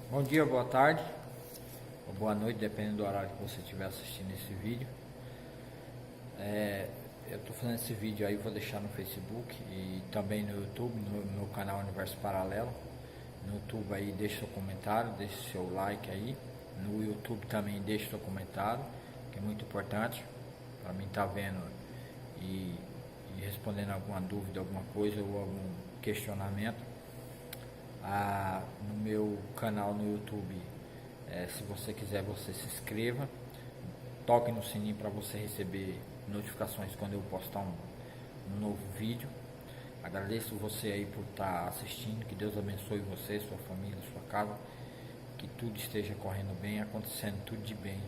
Bom dia, boa tarde, ou boa noite, dependendo do horário que você estiver assistindo esse vídeo. Eu estou fazendo esse vídeo aí, vou deixar no Facebook e também no YouTube, no meu canal Universo Paralelo. No YouTube aí deixa seu comentário, deixa seu like aí. No YouTube também deixa seu comentário, que é muito importante para mim estar vendo e respondendo alguma dúvida, alguma coisa ou algum questionamento. No meu canal no YouTube, se você quiser, você se inscreva, toque no sininho para você receber notificações quando eu postar um novo vídeo. Agradeço você aí por estar assistindo, que Deus abençoe você, sua família, sua casa, que tudo esteja correndo bem, acontecendo tudo de bem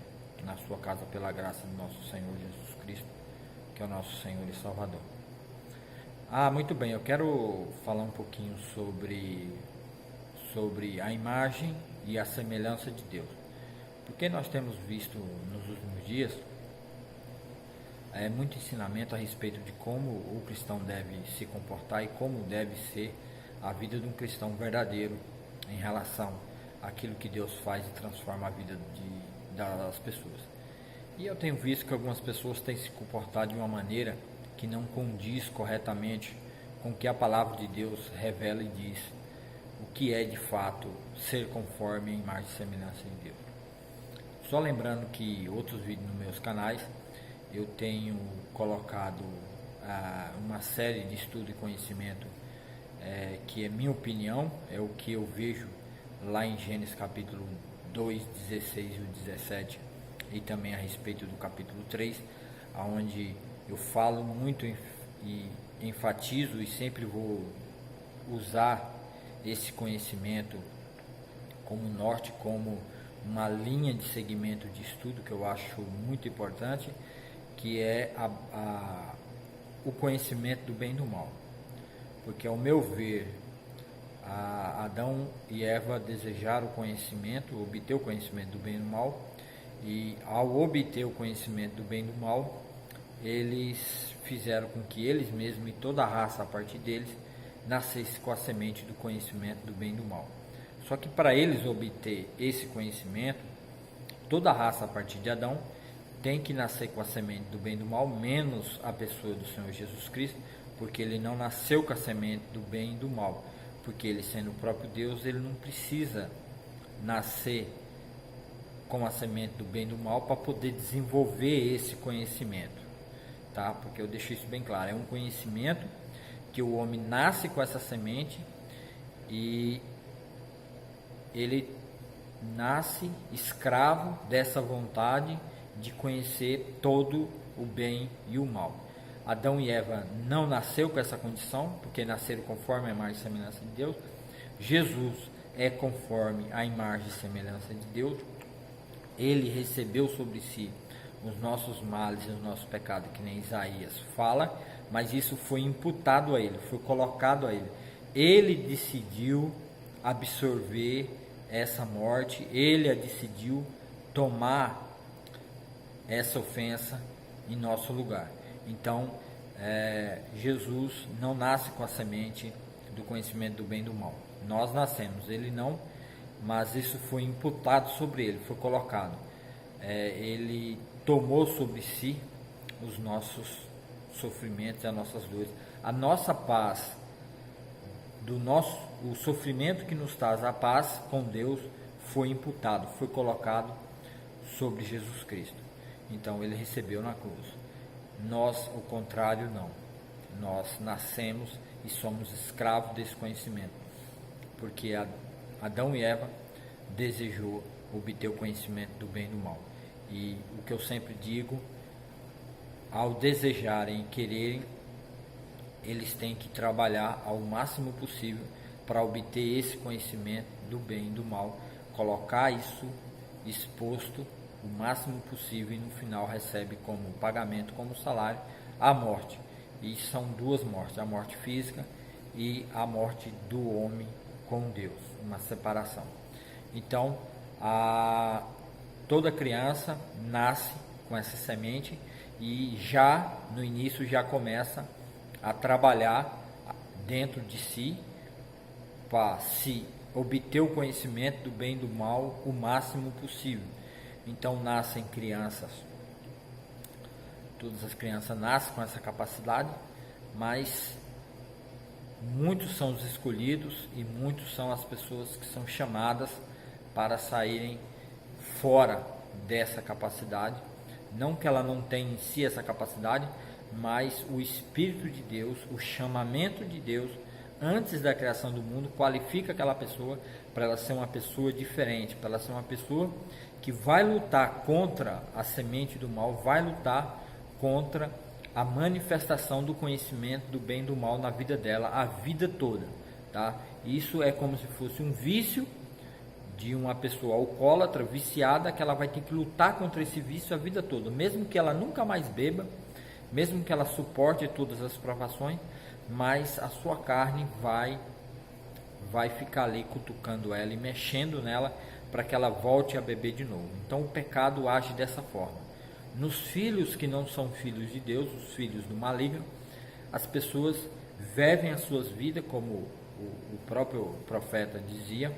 na sua casa pela graça do nosso Senhor Jesus Cristo, que é o nosso Senhor e Salvador. Muito bem, eu quero falar um pouquinho sobre a imagem e a semelhança de Deus. Porque nós temos visto nos últimos dias muito ensinamento a respeito de como o cristão deve se comportar e como deve ser a vida de um cristão verdadeiro em relação àquilo que Deus faz e transforma a vida das pessoas. E eu tenho visto que algumas pessoas têm se comportado de uma maneira que não condiz corretamente com o que a palavra de Deus revela e diz, o que é de fato ser conforme a imagem e semelhança de Deus. Só lembrando que outros vídeos nos meus canais eu tenho colocado uma série de estudo e conhecimento que é minha opinião, é o que eu vejo lá em Gênesis capítulo 2, 16 e 17 e também a respeito do capítulo 3, onde eu falo muito e enfatizo e sempre vou usar esse conhecimento como norte, como uma linha de segmento de estudo que eu acho muito importante, que é o conhecimento do bem e do mal. Porque ao meu ver, Adão e Eva desejaram o conhecimento, obter o conhecimento do bem e do mal, e ao obter o conhecimento do bem e do mal, eles fizeram com que eles mesmos e toda a raça a partir deles nascesse com a semente do conhecimento do bem e do mal. Só que para eles obter esse conhecimento, toda a raça a partir de Adão tem que nascer com a semente do bem e do mal, menos a pessoa do Senhor Jesus Cristo, porque ele não nasceu com a semente do bem e do mal, porque ele, sendo o próprio Deus, ele não precisa nascer com a semente do bem e do mal para poder desenvolver esse conhecimento, tá? Porque eu deixo isso bem claro, é um conhecimento que o homem nasce com essa semente e ele nasce escravo dessa vontade de conhecer todo o bem e o mal. Adão e Eva não nasceu com essa condição, porque nasceram conforme a imagem e semelhança de Deus. Jesus é conforme a imagem e semelhança de Deus. Ele recebeu sobre si os nossos males e os nossos pecados, que nem Isaías fala, mas isso foi imputado a ele, foi colocado a ele. Ele decidiu absorver essa morte, ele decidiu tomar essa ofensa em nosso lugar. Então, Jesus não nasce com a semente do conhecimento do bem e do mal. Nós nascemos, ele não, mas isso foi imputado sobre ele, foi colocado. Ele tomou sobre si os nossos sofrimentos e as nossas dores. A nossa paz, o sofrimento que nos traz a paz com Deus foi imputado, foi colocado sobre Jesus Cristo. Então ele recebeu na cruz. Nós, o contrário, não. Nós nascemos e somos escravos desse conhecimento, porque Adão e Eva desejou obter o conhecimento do bem e do mal. E o que eu sempre digo, ao desejarem e quererem, eles têm que trabalhar ao máximo possível para obter esse conhecimento do bem e do mal, colocar isso exposto o máximo possível e no final recebe como pagamento, como salário, a morte. E são duas mortes, a morte física e a morte do homem com Deus, uma separação. Então, toda criança nasce com essa semente e já no início já começa a trabalhar dentro de si para se obter o conhecimento do bem e do mal o máximo possível. Então nascem crianças, todas as crianças nascem com essa capacidade, mas muitos são os escolhidos e muitos são as pessoas que são chamadas para saírem fora dessa capacidade. Não que ela não tenha em si essa capacidade, mas o Espírito de Deus, o chamamento de Deus, antes da criação do mundo, qualifica aquela pessoa para ela ser uma pessoa diferente, para ela ser uma pessoa que vai lutar contra a semente do mal, vai lutar contra a manifestação do conhecimento do bem e do mal na vida dela, a vida toda, tá? Isso é como se fosse um vício de uma pessoa alcoólatra, viciada, que ela vai ter que lutar contra esse vício a vida toda, mesmo que ela nunca mais beba, mesmo que ela suporte todas as provações, mas a sua carne vai ficar ali cutucando ela e mexendo nela para que ela volte a beber de novo. Então o pecado age dessa forma. Nos filhos que não são filhos de Deus, os filhos do maligno, as pessoas vivem as suas vidas, como o próprio profeta dizia,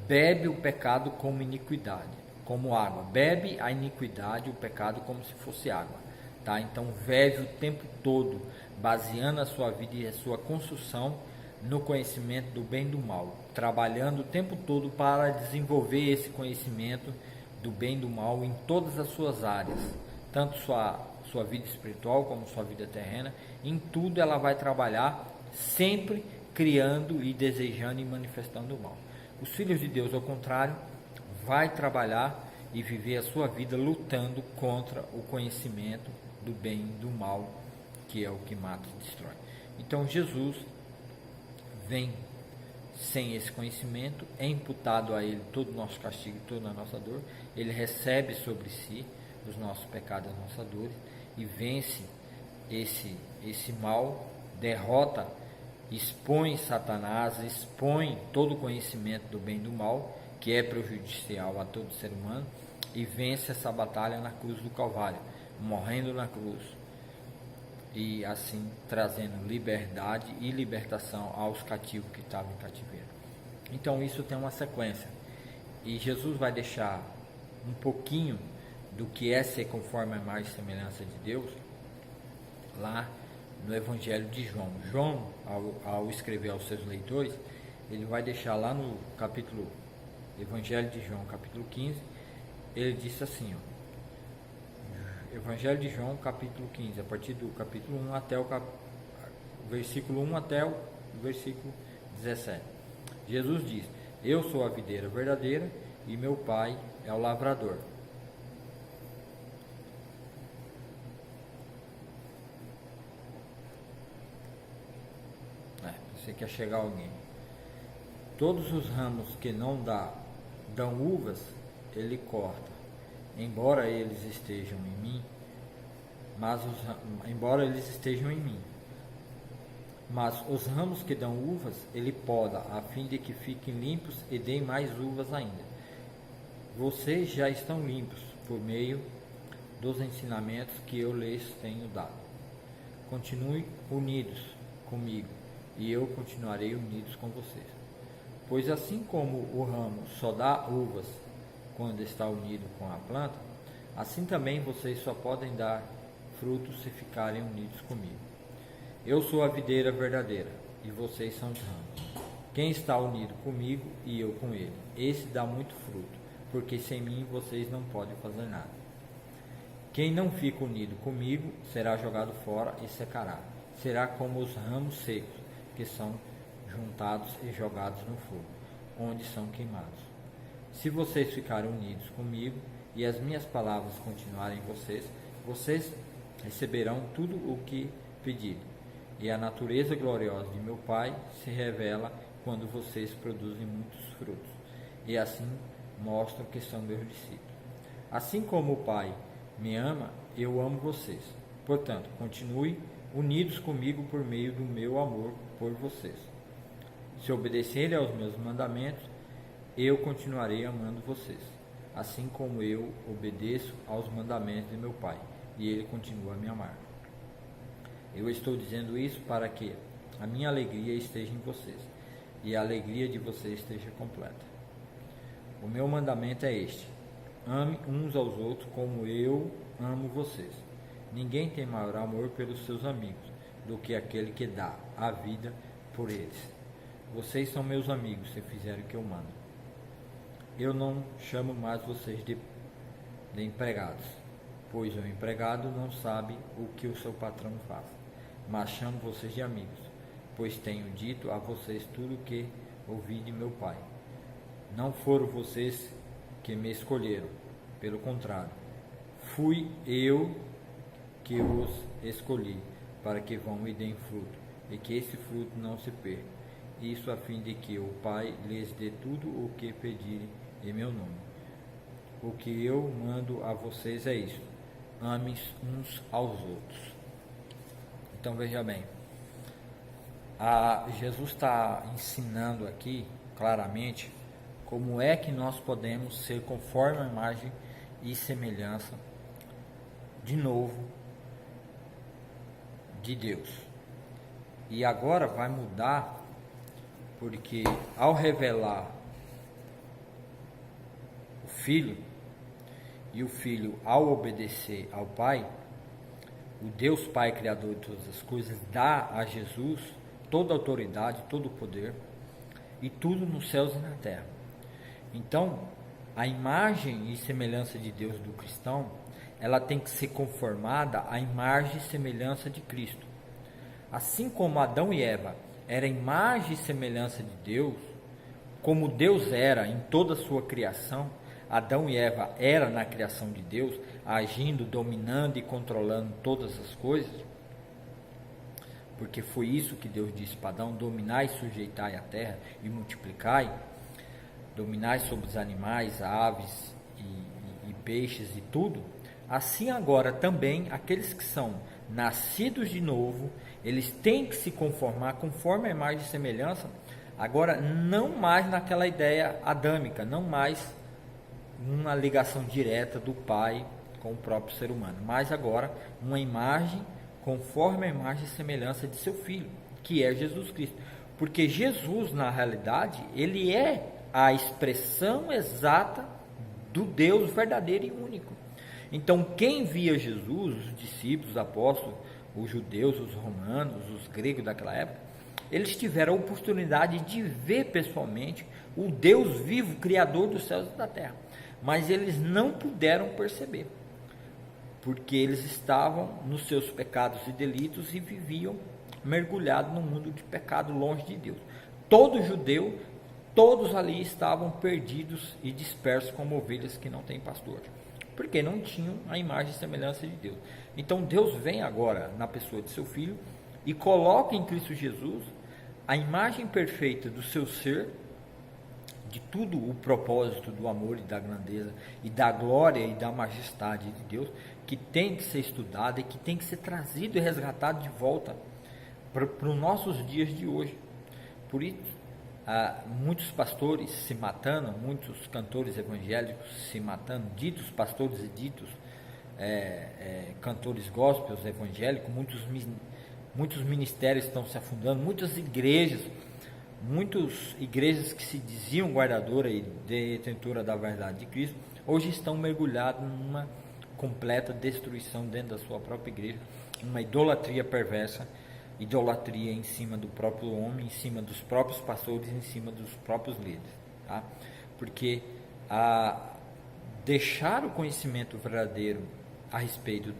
bebe o pecado como iniquidade, como água. Bebe a iniquidade, o pecado, como se fosse água. Tá? Então, vive o tempo todo, baseando a sua vida e a sua construção no conhecimento do bem e do mal. Trabalhando o tempo todo para desenvolver esse conhecimento do bem e do mal em todas as suas áreas. Tanto sua vida espiritual como sua vida terrena. Em tudo ela vai trabalhar, sempre criando e desejando e manifestando o mal. Os filhos de Deus, ao contrário, vai trabalhar e viver a sua vida lutando contra o conhecimento do bem e do mal, que é o que mata e destrói. Então Jesus vem sem esse conhecimento, é imputado a ele todo o nosso castigo, toda a nossa dor, ele recebe sobre si os nossos pecados, as nossas dores, e vence esse mal, derrota, expõe Satanás, expõe todo o conhecimento do bem e do mal, que é prejudicial a todo ser humano, e vence essa batalha na cruz do Calvário, morrendo na cruz, e assim trazendo liberdade e libertação aos cativos que estavam em cativeiro. Então isso tem uma sequência, e Jesus vai deixar um pouquinho do que é ser conforme a imagem e semelhança de Deus lá no Evangelho de João. João, ao escrever aos seus leitores, ele vai deixar lá no capítulo, Evangelho de João, capítulo 15, ele disse assim, Evangelho de João, capítulo 15, a partir do capítulo 1 até o versículo 1 até o versículo 17. Jesus diz: eu sou a videira verdadeira e meu Pai é o lavrador. Você quer chegar a alguém. Todos os ramos que não dão uvas, ele corta. Embora eles estejam em mim, mas os ramos que dão uvas, ele poda, a fim de que fiquem limpos e deem mais uvas ainda. Vocês já estão limpos por meio dos ensinamentos que eu lhes tenho dado. Continue unidos comigo, e eu continuarei unidos com vocês. Pois assim como o ramo só dá uvas quando está unido com a planta, assim também vocês só podem dar frutos se ficarem unidos comigo. Eu sou a videira verdadeira, e vocês são os ramos. Quem está unido comigo e eu com ele, esse dá muito fruto, porque sem mim vocês não podem fazer nada. Quem não fica unido comigo será jogado fora e secará. Será como os ramos secos, que são juntados e jogados no fogo, onde são queimados. Se vocês ficarem unidos comigo e as minhas palavras continuarem em vocês, vocês receberão tudo o que pedirem. E a natureza gloriosa de meu Pai se revela quando vocês produzem muitos frutos, e assim mostram que são meus discípulos. Assim como o Pai me ama, eu amo vocês. Portanto, continue unidos comigo por meio do meu amor por vocês. Se obedecerem aos meus mandamentos, eu continuarei amando vocês, assim como eu obedeço aos mandamentos de meu Pai, e ele continua a me amar. Eu estou dizendo isso para que a minha alegria esteja em vocês e a alegria de vocês esteja completa. O meu mandamento é este: ame uns aos outros como eu amo vocês. Ninguém tem maior amor pelos seus amigos do que aquele que dá a vida por eles. Vocês são meus amigos se fizerem o que eu mando. Eu não chamo mais vocês de empregados, pois o empregado não sabe o que o seu patrão faz, mas chamo vocês de amigos, pois tenho dito a vocês tudo o que ouvi de meu Pai. Não foram vocês que me escolheram, pelo contrário, fui eu que os escolhi, para que vão e deem fruto, e que esse fruto não se perca. Isso a fim de que o Pai lhes dê tudo o que pedirem em meu nome. O que eu mando a vocês é isso: amem uns aos outros. Então veja bem, Jesus está ensinando aqui claramente como é que nós podemos ser conforme a imagem e semelhança, de novo, de Deus. E agora vai mudar, porque ao revelar o Filho, e o Filho ao obedecer ao Pai, o Deus Pai Criador de todas as coisas dá a Jesus toda a autoridade, todo o poder, e tudo nos céus e na terra. Então, a imagem e semelhança de Deus do cristão, ela tem que ser conformada à imagem e semelhança de Cristo. Assim como Adão e Eva eram imagem e semelhança de Deus, como Deus era em toda a sua criação, Adão e Eva eram na criação de Deus, agindo, dominando e controlando todas as coisas, porque foi isso que Deus disse para Adão: dominai e sujeitai a terra e multiplicai, dominai sobre os animais, aves e peixes e tudo. Assim agora também aqueles que são nascidos de novo, eles têm que se conformar conforme a imagem e semelhança, agora não mais naquela ideia adâmica, não mais uma ligação direta do Pai com o próprio ser humano, mas agora uma imagem conforme a imagem e semelhança de seu Filho, que é Jesus Cristo. Porque Jesus, na realidade, ele é a expressão exata do Deus verdadeiro e único. Então, quem via Jesus, os discípulos, os apóstolos, os judeus, os romanos, os gregos daquela época, eles tiveram a oportunidade de ver pessoalmente o Deus vivo, Criador dos céus e da terra. Mas eles não puderam perceber, porque eles estavam nos seus pecados e delitos e viviam mergulhados no mundo de pecado, longe de Deus. Todo judeu, todos ali estavam perdidos e dispersos como ovelhas que não têm pastor, porque não tinham a imagem e semelhança de Deus. Então Deus vem agora na pessoa de seu Filho e coloca em Cristo Jesus a imagem perfeita do seu ser, de tudo o propósito do amor e da grandeza e da glória e da majestade de Deus, que tem que ser estudado e que tem que ser trazido e resgatado de volta para os nossos dias de hoje. Por isso, muitos pastores se matando, muitos cantores evangélicos se matando, ditos pastores e ditos cantores gospels evangélicos, muitos ministérios estão se afundando, muitas igrejas que se diziam guardadora e detentora da verdade de Cristo, hoje estão mergulhados numa completa destruição dentro da sua própria igreja, uma idolatria perversa, idolatria em cima do próprio homem, em cima dos próprios pastores, em cima dos próprios líderes, tá? Porque deixar o conhecimento verdadeiro a respeito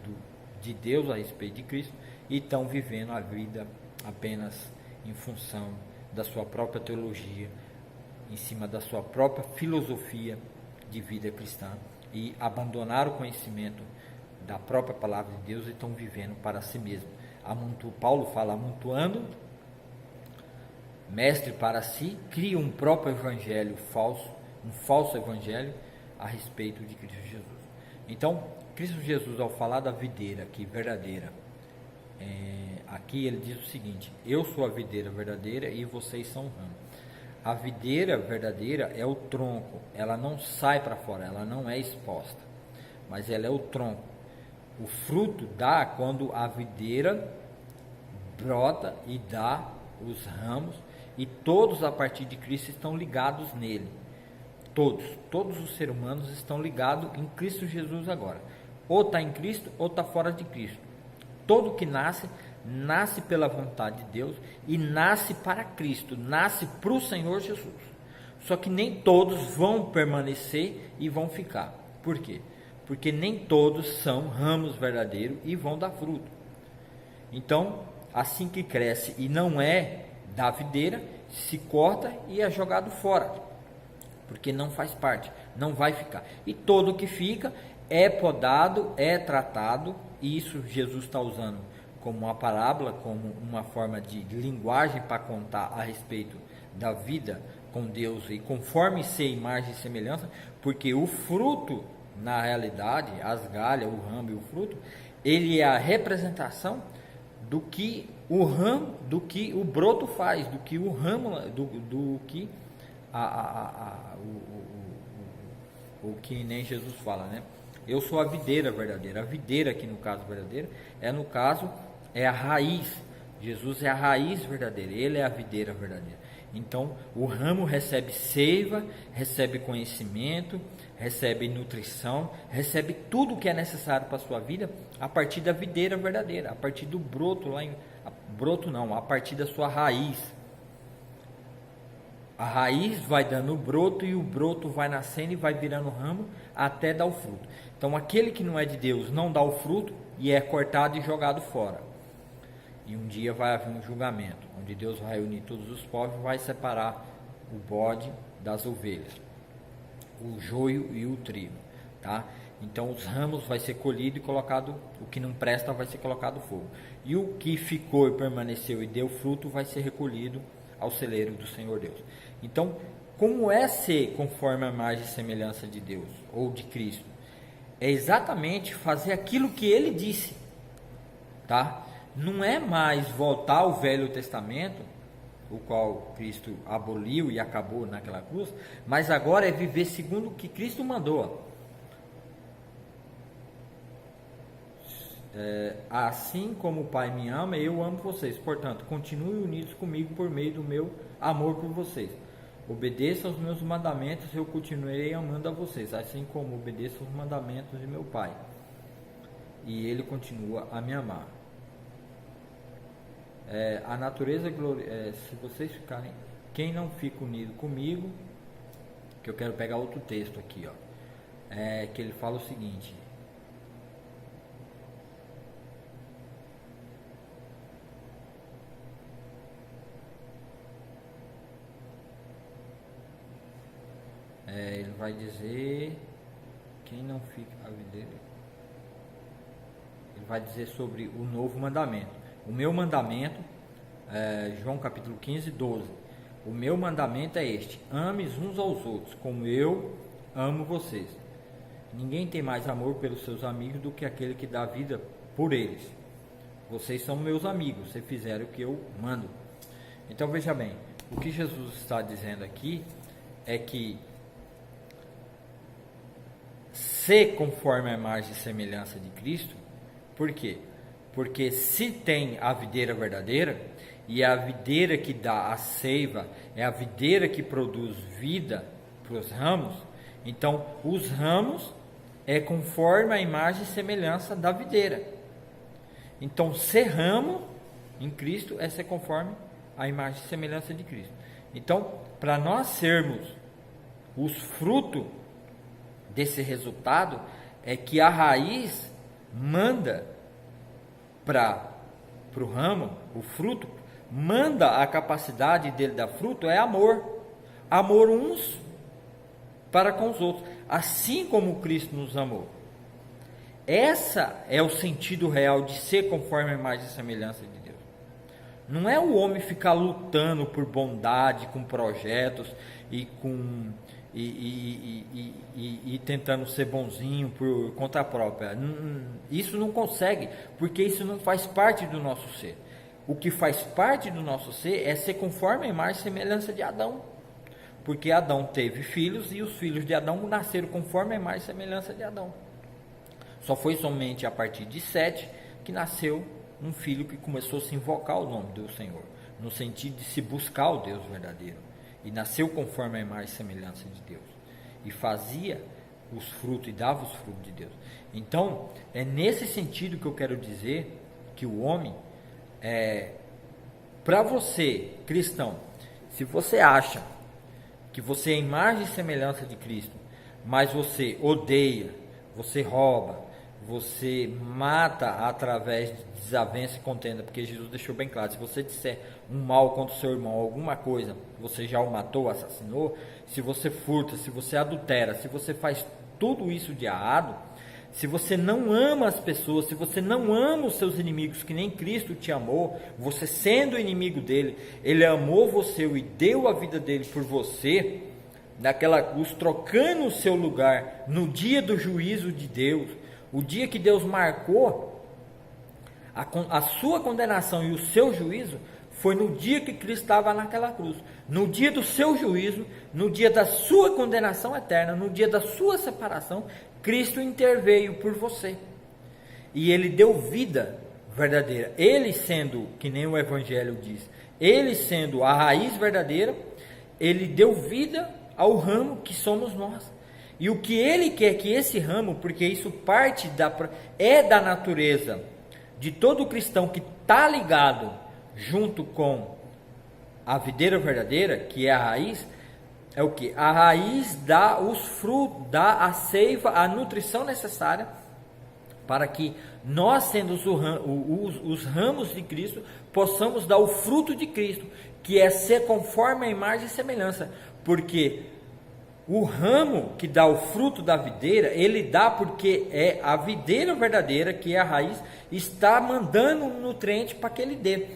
de Deus, a respeito de Cristo, e estão vivendo a vida apenas em função da sua própria teologia, em cima da sua própria filosofia de vida cristã, e abandonaram o conhecimento da própria palavra de Deus e estão vivendo para si mesmo. Paulo fala, amontoando mestre para si, cria um próprio evangelho falso, um falso evangelho a respeito de Cristo Jesus. Então, Cristo Jesus, ao falar da videira aqui verdadeira, aqui ele diz o seguinte: eu sou a videira verdadeira e vocês são ramos. A videira verdadeira é o tronco, ela não sai para fora, ela não é exposta, mas ela é o tronco. O fruto dá quando a videira brota e dá os ramos, e todos a partir de Cristo estão ligados nele. Todos os seres humanos estão ligados em Cristo Jesus agora. Ou está em Cristo ou está fora de Cristo. Todo que nasce, nasce pela vontade de Deus e nasce para Cristo, nasce para o Senhor Jesus. Só que nem todos vão permanecer e vão ficar. Por quê? Porque nem todos são ramos verdadeiros e vão dar fruto. Então, assim que cresce e não é da videira, se corta e é jogado fora, porque não faz parte, não vai ficar. E todo que fica é podado, é tratado, e isso Jesus está usando como uma parábola, como uma forma de linguagem para contar a respeito da vida com Deus e conforme ser imagem e semelhança, porque o fruto, na realidade, as galhas, o ramo e o fruto, ele é a representação do que o ramo, do que o broto faz, do que o ramo, do que o que nem Jesus fala, né? Eu sou a videira verdadeira. A videira aqui no caso verdadeira é a raiz. Jesus é a raiz verdadeira, ele é a videira verdadeira. Então o ramo recebe seiva, recebe conhecimento, recebe nutrição, recebe tudo que é necessário para a sua vida a partir da videira verdadeira, a partir do broto a partir da sua raiz. A raiz vai dando o broto e o broto vai nascendo e vai virando ramo até dar o fruto. Então aquele que não é de Deus não dá o fruto e é cortado e jogado fora. E um dia vai haver um julgamento, onde Deus vai unir todos os povos e vai separar o bode das ovelhas, o joio e o trigo, tá? Então os ramos vai ser colhido e colocado, o que não presta vai ser colocado no fogo. E o que ficou e permaneceu e deu fruto vai ser recolhido ao celeiro do Senhor Deus. Então, como é ser conforme a imagem e semelhança de Deus ou de Cristo? É exatamente fazer aquilo que ele disse, tá? Não é mais voltar ao Velho Testamento, o qual Cristo aboliu e acabou naquela cruz, mas agora é viver segundo o que Cristo mandou. Assim como o Pai me ama, eu amo vocês. Portanto, continuem unidos comigo por meio do meu amor por vocês. Obedeçam aos meus mandamentos, eu continuarei amando a vocês, assim como obedeço aos mandamentos de meu Pai. E ele continua a me amar. A natureza se vocês ficarem, quem não fica unido comigo, que eu quero pegar outro texto aqui, ó, que ele fala o seguinte: ele vai dizer, quem não fica a videira, ele vai dizer sobre o novo mandamento. O meu mandamento, João capítulo 15, 12. O meu mandamento é este: ames uns aos outros, como eu amo vocês. Ninguém tem mais amor pelos seus amigos do que aquele que dá vida por eles. Vocês são meus amigos, se fizerem o que eu mando. Então veja bem, o que Jesus está dizendo aqui é que ser conforme a imagem e semelhança de Cristo. Por quê? Porque se tem a videira verdadeira, e é a videira que dá a seiva, é a videira que produz vida para os ramos, então os ramos é conforme a imagem e semelhança da videira. Então ser ramo em Cristo é ser conforme a imagem e semelhança de Cristo. Então, para nós sermos os frutos desse resultado, é que a raiz manda para o ramo, o fruto, manda a capacidade dele dar fruto, é amor. Amor uns para com os outros, assim como Cristo nos amou. Essa é o sentido real de ser conforme a imagem e semelhança de Deus. Não é o homem ficar lutando por bondade, com projetos e com e tentando ser bonzinho por conta própria. Isso não consegue, porque isso não faz parte do nosso ser. O que faz parte do nosso ser é ser conforme a imagem e semelhança de Adão, porque Adão teve filhos e os filhos de Adão nasceram conforme a imagem e semelhança de Adão. Só foi somente a partir de Sete que nasceu um filho que começou a se invocar o nome do Senhor, no sentido de se buscar o Deus verdadeiro. E nasceu conforme a imagem e semelhança de Deus. E fazia os frutos e dava os frutos de Deus. Então, é nesse sentido que eu quero dizer que o homem, para você, cristão, se você acha que você é a imagem e semelhança de Cristo, mas você odeia, você rouba, você mata através de desavença e contenda, porque Jesus deixou bem claro, se você disser um mal contra o seu irmão, alguma coisa, você já o matou, assassinou. Se você furta, se você adultera, se você faz tudo isso de errado, se você não ama as pessoas, se você não ama os seus inimigos, que nem Cristo te amou, você sendo inimigo dele, ele amou você e deu a vida dele por você, naquela cruz, trocando o seu lugar no dia do juízo de Deus, o dia que Deus marcou a sua condenação e o seu juízo, foi no dia que Cristo estava naquela cruz, no dia do seu juízo, no dia da sua condenação eterna, no dia da sua separação, Cristo interveio por você, e Ele deu vida verdadeira, Ele sendo, que nem o Evangelho diz, Ele sendo a raiz verdadeira, Ele deu vida ao ramo que somos nós, e o que Ele quer que esse ramo, porque isso parte da natureza de todo cristão que está ligado junto com a videira verdadeira, que é a raiz, é o que? A raiz dá os frutos, dá a seiva, a nutrição necessária para que nós, sendo os ramos de Cristo, possamos dar o fruto de Cristo, que é ser conforme a imagem e semelhança, porque o ramo que dá o fruto da videira, ele dá porque é a videira verdadeira, que é a raiz, está mandando um nutriente para que ele dê.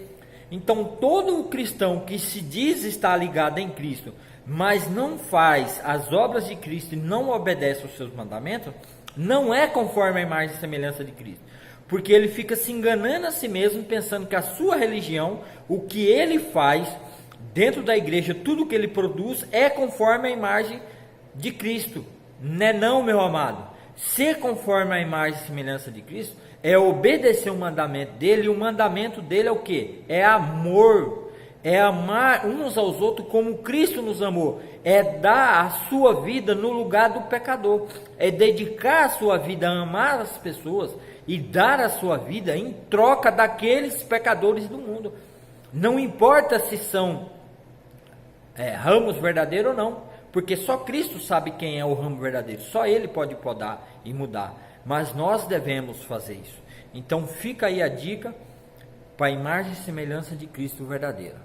Então, todo cristão que se diz estar ligado em Cristo, mas não faz as obras de Cristo e não obedece aos seus mandamentos, não é conforme a imagem e semelhança de Cristo. Porque ele fica se enganando a si mesmo, pensando que a sua religião, o que ele faz dentro da igreja, tudo que ele produz, é conforme a imagem de Cristo. Não, meu amado. Ser conforme a imagem e semelhança de Cristo é obedecer o mandamento dele, e o mandamento dele é o quê? É amor, é amar uns aos outros como Cristo nos amou, é dar a sua vida no lugar do pecador, é dedicar a sua vida a amar as pessoas e dar a sua vida em troca daqueles pecadores do mundo. Não importa se são ramos verdadeiros ou não, porque só Cristo sabe quem é o ramo verdadeiro, só Ele pode podar e mudar, mas nós devemos fazer isso. Então fica aí a dica para a imagem e semelhança de Cristo verdadeira.